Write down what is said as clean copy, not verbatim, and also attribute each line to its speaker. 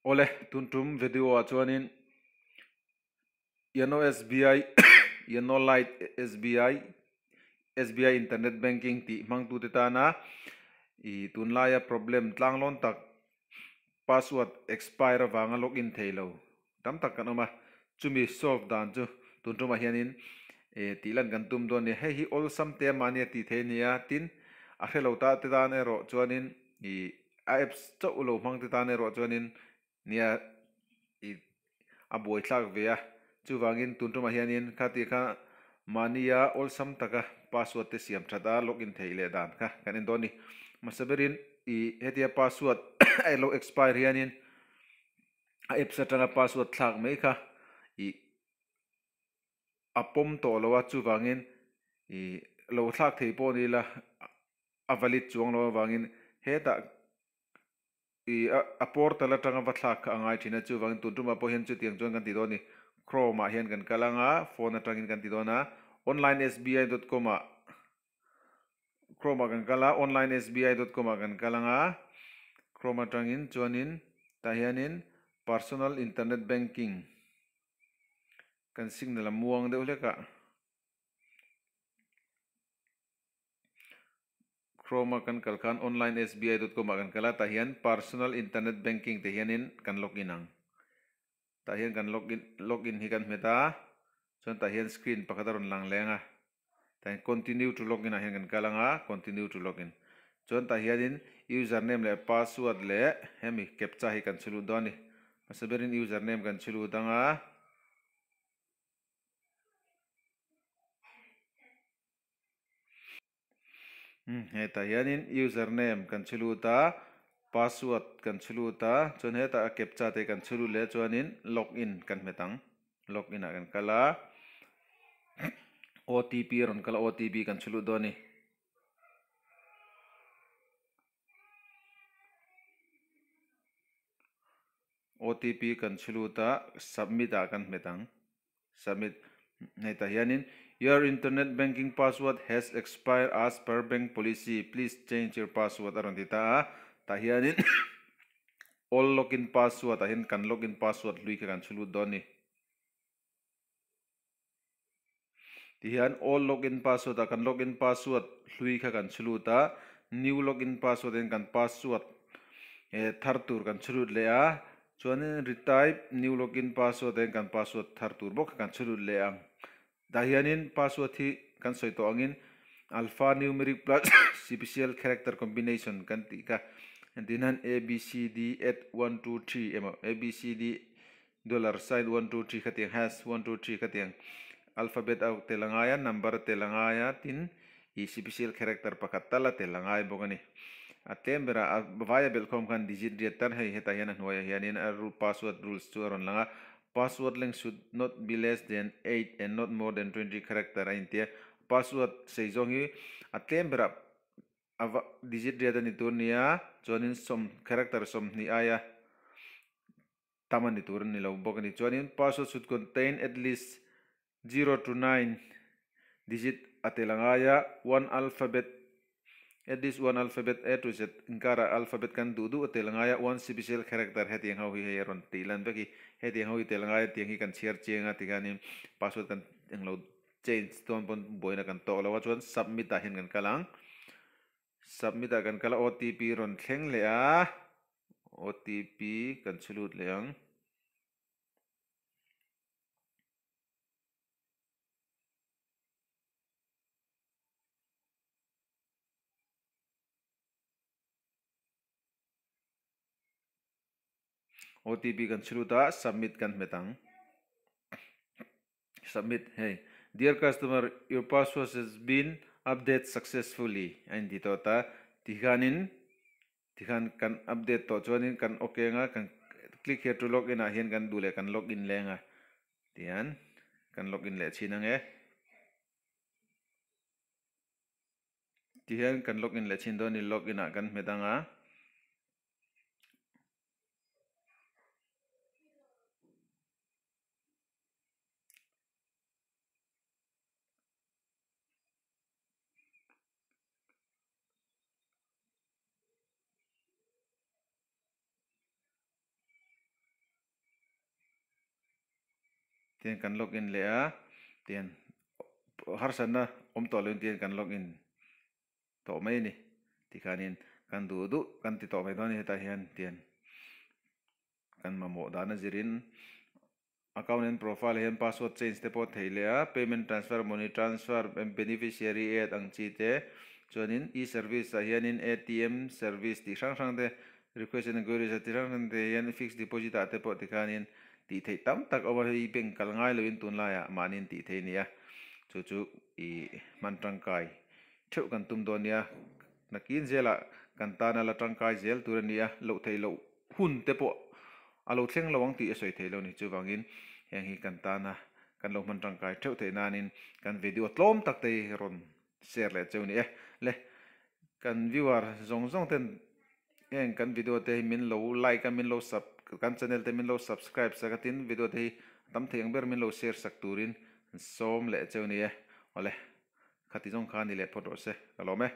Speaker 1: Oleh tuntum video acuanin yano SBI yano light SBI internet banking ti mang tu tana I tunlaya problem tlanglon tak password expire wanga login thailo tam tak kanoma chumi solve dan chu tuntuma hianin tilan kan tum don ni hei hi all sam te mania ti thenia tin a hello ta te dan ero chuanin apps cho ulo mang te dan ero chuanin nia I aboi thlak vea chu wangin tuntuma hianin khati kha mania all sam taka password te siam thada login theile dan kha kanin doni masaberin hetia password ai lo expire hianin a apps atanga password thlak mai kha apom to lo wa chu wangin lo thlak thei po ni la avalit chuang lo wangin heta a portal atanga va thlak angai thina chu wangin tuntuma po hian chu tiang chuan kan ti doni chrome a hian kan kalanga phone atangin kan ti dona onlinesbi.com a chrome kan kala onlinesbi.com a kan kalanga chrome atangin chuanin ta hianin personal internet banking kan signal muang de uleka Chrome kan kalkan onlinesbi.com kan kala tahian personal internet banking tahianin kan login ang tahian kan login hi kan meta chon tahian screen pakadaron lang lenga tahian continue to login ahian kan kalanga continue to login chon tahianin username le password le hemi captcha hi kan chulu doni masaberin username kan chulu danga heta hianin username kan chulu ta password kan chulu ta chon heta captcha te kan chulu le chuanin login kan metang login kan kala OTP ron kala OTP kan chulu doni OTP kan chulu ta submit kan metang submit heta hianin your internet banking password has expired as per bank policy please change your password aron dita ta hianin all login password ahin kan login password lui kan chulu doni tihian all login password akan login password lui kan chulu ta new login password en kan password thartur kan chulu le a chuanin retype new login password en kan password thartur bok kan chulu le a dahianin password hi kan soito angin alphanumeric plus special character combination kan ti ka dinan abcd at 123 emo abcd $sign 123 katiang hash 123 katiang alphabet au telangaya number telangaya tin special character pakatala telangaya bokani atembera viable kom kan digit retar hai heta hian hnuai hianin password rules chu aron langa password length should not be less than 8 and not more than 20 character aintia password seizongi atembera digit retar ni turnia chonin som character som ni aya taman ni turun ni lo bokani chonin password should contain at least 0 to 9 digit atelangaya one alphabet at least one alphabet A to Z ingkara alphabet kan dudu telangaya one special character heti yang hawi heron tilan bagi heti yang hawi telangaya tiang hi kan share chenga tigani password kan yang lo change ton pon boina kan to lawa chuan submit ahin kan kalang submit kan kala OTP ron thleng le a OTP kan chulut leang OTP kan chuluta submit kan metang submit hey dear customer your password has been updated successfully and dito ta tiganin tigan kan update to chuanin kan okay nga kan click here to log in a hian kan dule kan login le nga tian kan login le chinang e tian kan login le chin do ni login a kan metanga tiền kan login le a tiền har san na to len tiền kan login to mai ni ti kanin kan du kan ti to mai don ni ta hian tiền kan ma mo dana zirin account and profile hian password change te pawh thei le a payment transfer money transfer beneficiary add ang chi te chuanin e-service a hianin ATM service ti hrang te request and queries ti hrang te hian fixed deposit a te pawh ti khanin ti thei tam tak over hi bank kal ngai loin tun la ya manin ti thei ni a chu I man tangkai theu kan tum don nia nakin zela kan ta na la tangkai zel tur nia lo thei lo hun te pawh alo thleng lawang ti soi thei lo ni chu wangin heng hi kan ta na kan lo man tangkai theu thei nanin kan video tlom tak te ron share le cheu ni le kan viewer zong ten heng kan video te min lo like kan min lo sub kan channel te min lo subscribe sakatin video te tam theng ber min lo share sak turin som le cheu ni ole khati jong khan ni le photo se alo me